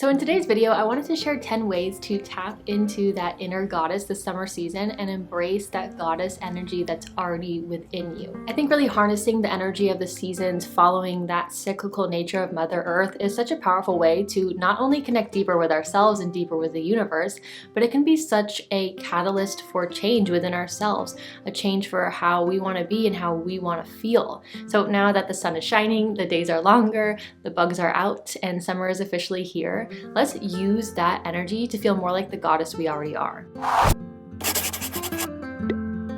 So in today's video, I wanted to share 10 ways to tap into that inner goddess this summer season and embrace that goddess energy that's already within you. I think really harnessing the energy of the seasons following that cyclical nature of Mother Earth is such a powerful way to not only connect deeper with ourselves and deeper with the universe, but it can be such a catalyst for change within ourselves, a change for how we want to be and how we want to feel. So now that the sun is shining, the days are longer, the bugs are out, and summer is officially here, let's use that energy to feel more like the goddess we already are.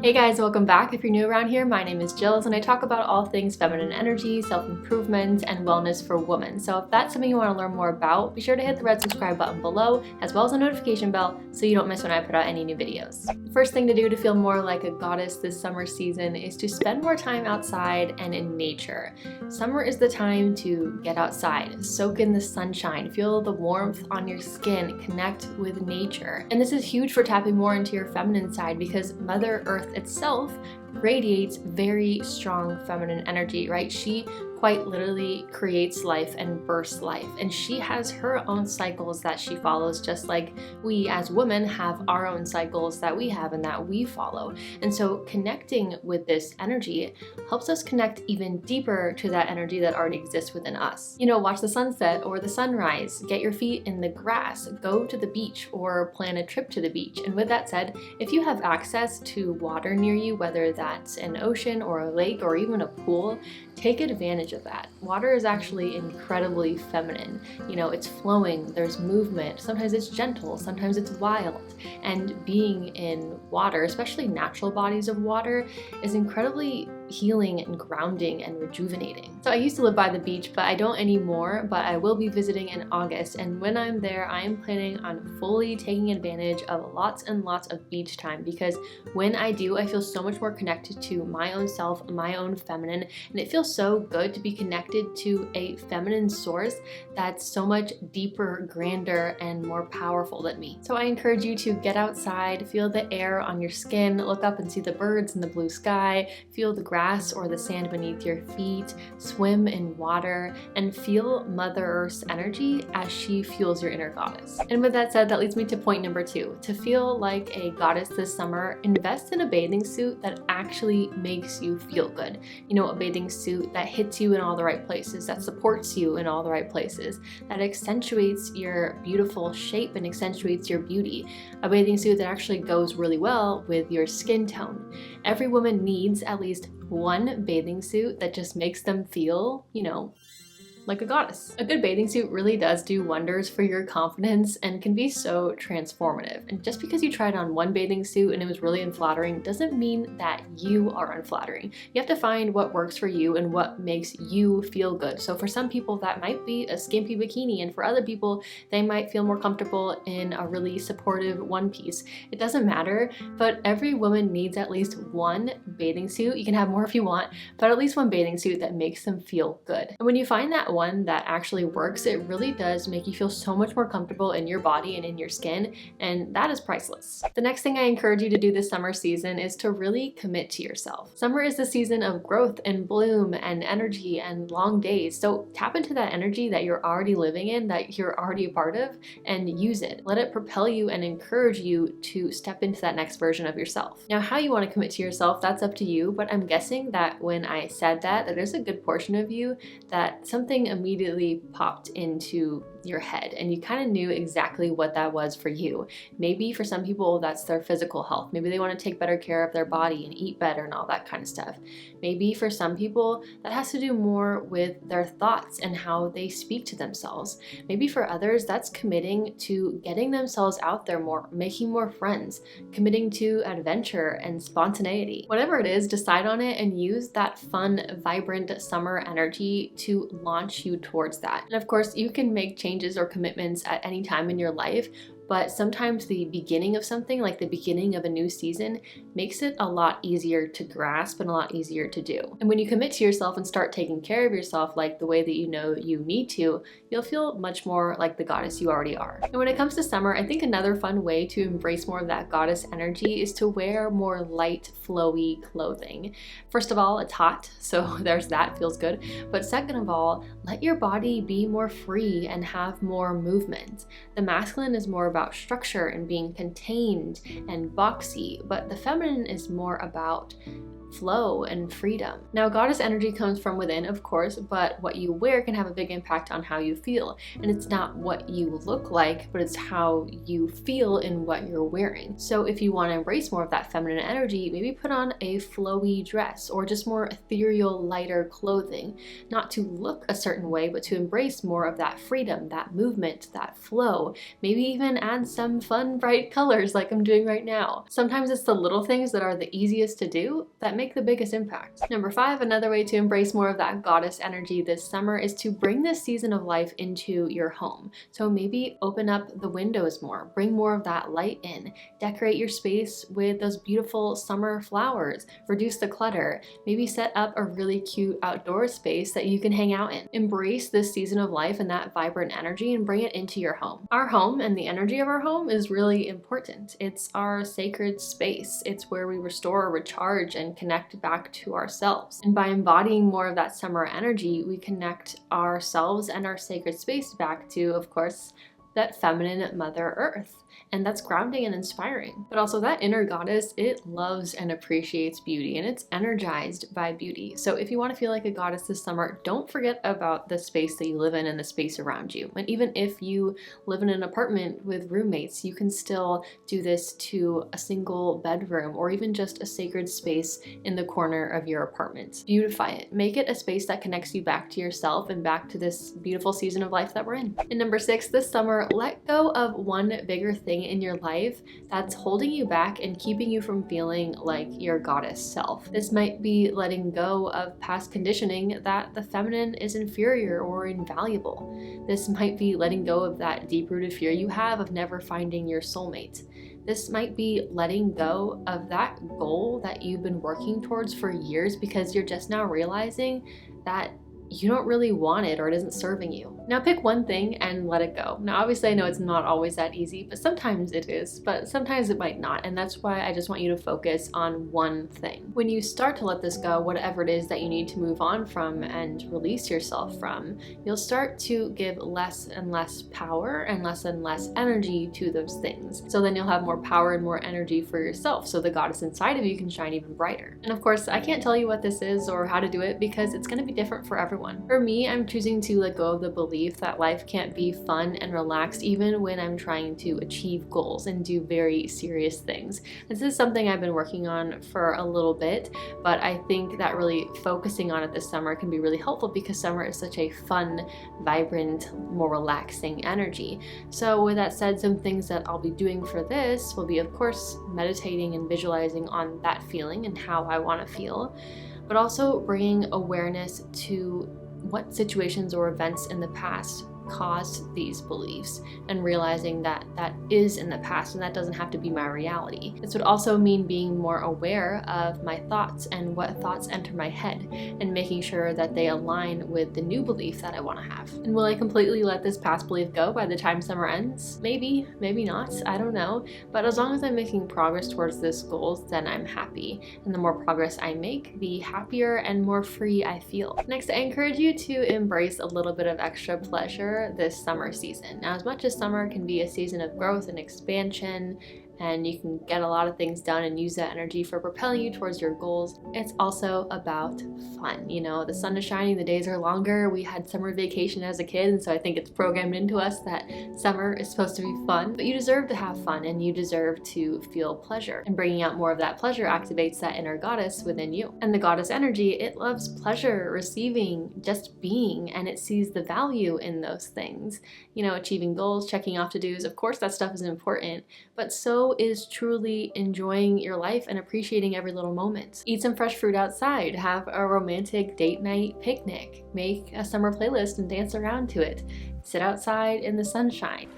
Hey guys, welcome back. If you're new around here, my name is Jillz and I talk about all things feminine energy, self-improvement, and wellness for women. So if that's something you want to learn more about, be sure to hit the red subscribe button below, as well as the notification bell so you don't miss when I put out any new videos. The first thing to do to feel more like a goddess this summer season is to spend more time outside and in nature. Summer is the time to get outside, soak in the sunshine, feel the warmth on your skin, connect with nature. And this is huge for tapping more into your feminine side because Mother Earth itself radiates very strong feminine energy, right? She quite literally creates life and bursts life, and she has her own cycles that she follows, just like we as women have our own cycles that we have and that we follow. And so connecting with this energy helps us connect even deeper to that energy that already exists within us. You know, watch the sunset or the sunrise, get your feet in the grass, go to the beach, or plan a trip to the beach. And with that said, if you have access to water near you, whether that's an ocean or a lake or even a pool, take advantage of that. Water is actually incredibly feminine. You know, it's flowing, there's movement, sometimes it's gentle, sometimes it's wild. And being in water, especially natural bodies of water, is incredibly healing and grounding and rejuvenating. So I used to live by the beach, but I don't anymore, but I will be visiting in August. And when I'm there, I am planning on fully taking advantage of lots and lots of beach time, because when I do, I feel so much more connected to my own self, my own feminine, and it feels so good to be connected to a feminine source that's so much deeper, grander, and more powerful than me. So I encourage you to get outside, feel the air on your skin, look up and see the birds in the blue sky, feel the grass or the sand beneath your feet, swim in water, and feel Mother Earth's energy as she fuels your inner goddess. And with that said, that leads me to point number 2. To feel like a goddess this summer, invest in a bathing suit that actually makes you feel good. You know, a bathing suit that hits you in all the right places, that supports you in all the right places, that accentuates your beautiful shape and accentuates your beauty. A bathing suit that actually goes really well with your skin tone. Every woman needs at least one bathing suit that just makes them feel, you know, like a goddess. A good bathing suit really does do wonders for your confidence and can be so transformative. And just because you tried on one bathing suit and it was really unflattering doesn't mean that you are unflattering. You have to find what works for you and what makes you feel good. So for some people that might be a skimpy bikini, and for other people they might feel more comfortable in a really supportive one piece. It doesn't matter, but every woman needs at least one bathing suit. You can have more if you want, but at least one bathing suit that makes them feel good. And when you find that one that actually works, it really does make you feel so much more comfortable in your body and in your skin, and that is priceless. The next thing I encourage you to do this summer season is to really commit to yourself. Summer is the season of growth and bloom and energy and long days, so tap into that energy that you're already living in, that you're already a part of, and use it. Let it propel you and encourage you to step into that next version of yourself. Now, how you want to commit to yourself, that's up to you, but I'm guessing that when I said that there's a good portion of you that something immediately popped into your head and you kind of knew exactly what that was for you. Maybe for some people that's their physical health. Maybe they want to take better care of their body and eat better and all that kind of stuff. Maybe for some people that has to do more with their thoughts and how they speak to themselves. Maybe for others that's committing to getting themselves out there more, making more friends, committing to adventure and spontaneity. Whatever it is, decide on it and use that fun, vibrant summer energy to launch you towards that. And of course, you can make changes or commitments at any time in your life, but sometimes the beginning of something, like the beginning of a new season, makes it a lot easier to grasp and a lot easier to do. And when you commit to yourself and start taking care of yourself like the way that you know you need to, you'll feel much more like the goddess you already are. And when it comes to summer, I think another fun way to embrace more of that goddess energy is to wear more light, flowy clothing. First of all, it's hot, so there's that, feels good. But second of all, let your body be more free and have more movement. The masculine is more about structure and being contained and boxy, but the feminine is more about flow and freedom. Now, goddess energy comes from within, of course, but what you wear can have a big impact on how you feel. And it's not what you look like, but it's how you feel in what you're wearing. So if you want to embrace more of that feminine energy, maybe put on a flowy dress or just more ethereal, lighter clothing. Not to look a certain way, but to embrace more of that freedom, that movement, that flow. Maybe even add some fun, bright colors like I'm doing right now. Sometimes it's the little things that are the easiest to do that make the biggest impact. Number 5, another way to embrace more of that goddess energy this summer is to bring this season of life into your home. So maybe open up the windows more, bring more of that light in, decorate your space with those beautiful summer flowers, reduce the clutter, maybe set up a really cute outdoor space that you can hang out in. Embrace this season of life and that vibrant energy and bring it into your home. Our home and the energy of our home is really important. It's our sacred space. It's where we restore, recharge, and connect back to ourselves. And by embodying more of that summer energy, we connect ourselves and our sacred space back to, of course, that feminine Mother Earth. And that's grounding and inspiring. But also that inner goddess, it loves and appreciates beauty, and it's energized by beauty. So if you want to feel like a goddess this summer, don't forget about the space that you live in and the space around you. And even if you live in an apartment with roommates, you can still do this to a single bedroom or even just a sacred space in the corner of your apartment. Beautify it. Make it a space that connects you back to yourself and back to this beautiful season of life that we're in. And number 6, this summer, let go of one bigger thing in your life that's holding you back and keeping you from feeling like your goddess self. This might be letting go of past conditioning that the feminine is inferior or invaluable. This might be letting go of that deep-rooted fear you have of never finding your soulmate. This might be letting go of that goal that you've been working towards for years because you're just now realizing that you don't really want it or it isn't serving you. Now pick one thing and let it go. Now obviously I know it's not always that easy, but sometimes it is, but sometimes it might not. And that's why I just want you to focus on one thing. When you start to let this go, whatever it is that you need to move on from and release yourself from, you'll start to give less and less power and less energy to those things. So then you'll have more power and more energy for yourself, so the goddess inside of you can shine even brighter. And of course, I can't tell you what this is or how to do it because it's going to be different for everyone. For me, I'm choosing to let go of the belief that life can't be fun and relaxed even when I'm trying to achieve goals and do very serious things. This is something I've been working on for a little bit, but I think that really focusing on it this summer can be really helpful because summer is such a fun, vibrant, more relaxing energy. So with that said, some things that I'll be doing for this will be, of course, meditating and visualizing on that feeling and how I want to feel, but also bringing awareness to what situations or events in the past caused these beliefs and realizing that that is in the past and that doesn't have to be my reality. This would also mean being more aware of my thoughts and what thoughts enter my head and making sure that they align with the new belief that I want to have. And will I completely let this past belief go by the time summer ends? Maybe, maybe not, I don't know. But as long as I'm making progress towards this goal, then I'm happy. And the more progress I make, the happier and more free I feel. Next, I encourage you to embrace a little bit of extra pleasure this summer season. Now, as much as summer can be a season of growth and expansion, and you can get a lot of things done and use that energy for propelling you towards your goals, it's also about fun. You know, the sun is shining, the days are longer. We had summer vacation as a kid, and so I think it's programmed into us that summer is supposed to be fun, but you deserve to have fun and you deserve to feel pleasure. And bringing out more of that pleasure activates that inner goddess within you. And the goddess energy, it loves pleasure, receiving, just being, and it sees the value in those things. You know, achieving goals, checking off to-dos, of course that stuff is important, but so is truly enjoying your life and appreciating every little moment. Eat some fresh fruit outside, have a romantic date night picnic, make a summer playlist and dance around to it, sit outside in the sunshine.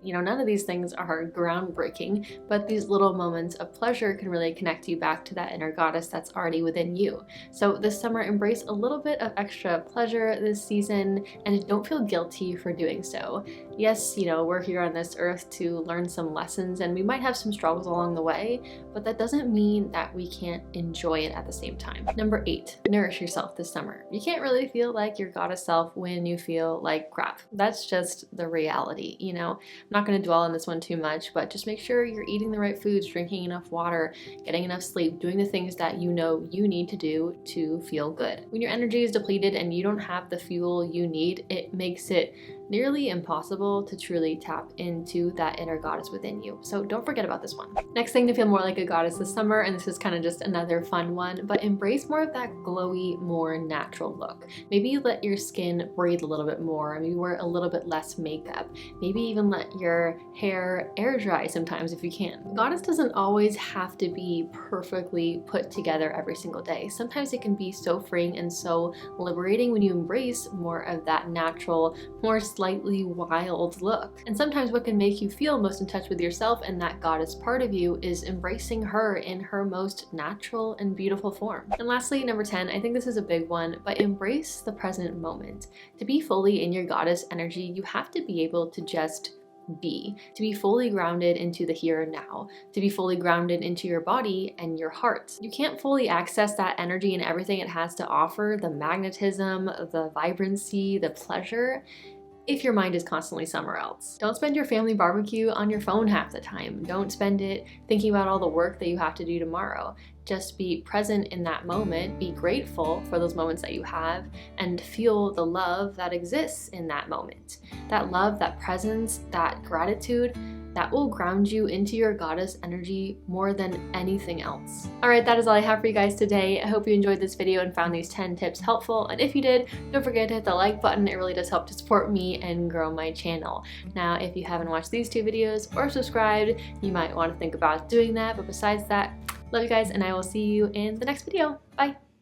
You know, none of these things are groundbreaking, but these little moments of pleasure can really connect you back to that inner goddess that's already within you. So this summer, embrace a little bit of extra pleasure this season and don't feel guilty for doing so. Yes, you know, we're here on this earth to learn some lessons and we might have some struggles along the way, but that doesn't mean that we can't enjoy it at the same time. Number 8, nourish yourself this summer. You can't really feel like your goddess self when you feel like crap. That's just the reality, you know. I'm not going to dwell on this one too much, but just make sure you're eating the right foods, drinking enough water, getting enough sleep, doing the things that you know you need to do to feel good. When your energy is depleted and you don't have the fuel you need, it makes it nearly impossible to truly tap into that inner goddess within you. So don't forget about this one. Next thing to feel more like a goddess this summer, and this is kind of just another fun one, but embrace more of that glowy, more natural look. Maybe let your skin breathe a little bit more, maybe wear a little bit less makeup, maybe even let your hair air dry sometimes if you can. The goddess doesn't always have to be perfectly put together every single day. Sometimes it can be so freeing and so liberating when you embrace more of that natural, more slightly wild look. And sometimes what can make you feel most in touch with yourself and that goddess part of you is embracing her in her most natural and beautiful form. And lastly, number 10, I think this is a big one, but embrace the present moment. To be fully in your goddess energy, you have to be able to just be, to be fully grounded into the here and now, to be fully grounded into your body and your heart. You can't fully access that energy and everything it has to offer, the magnetism, the vibrancy, the pleasure, if your mind is constantly somewhere else. Don't spend your family barbecue on your phone half the time. Don't spend it thinking about all the work that you have to do tomorrow. Just be present in that moment, be grateful for those moments that you have, and feel the love that exists in that moment. That love, that presence, that gratitude, that will ground you into your goddess energy more than anything else. All right, that is all I have for you guys today. I hope you enjoyed this video and found these 10 tips helpful. And if you did, don't forget to hit the like button. It really does help to support me and grow my channel. Now, if you haven't watched these 2 videos or subscribed, you might want to think about doing that. But besides that, love you guys, and I will see you in the next video. Bye.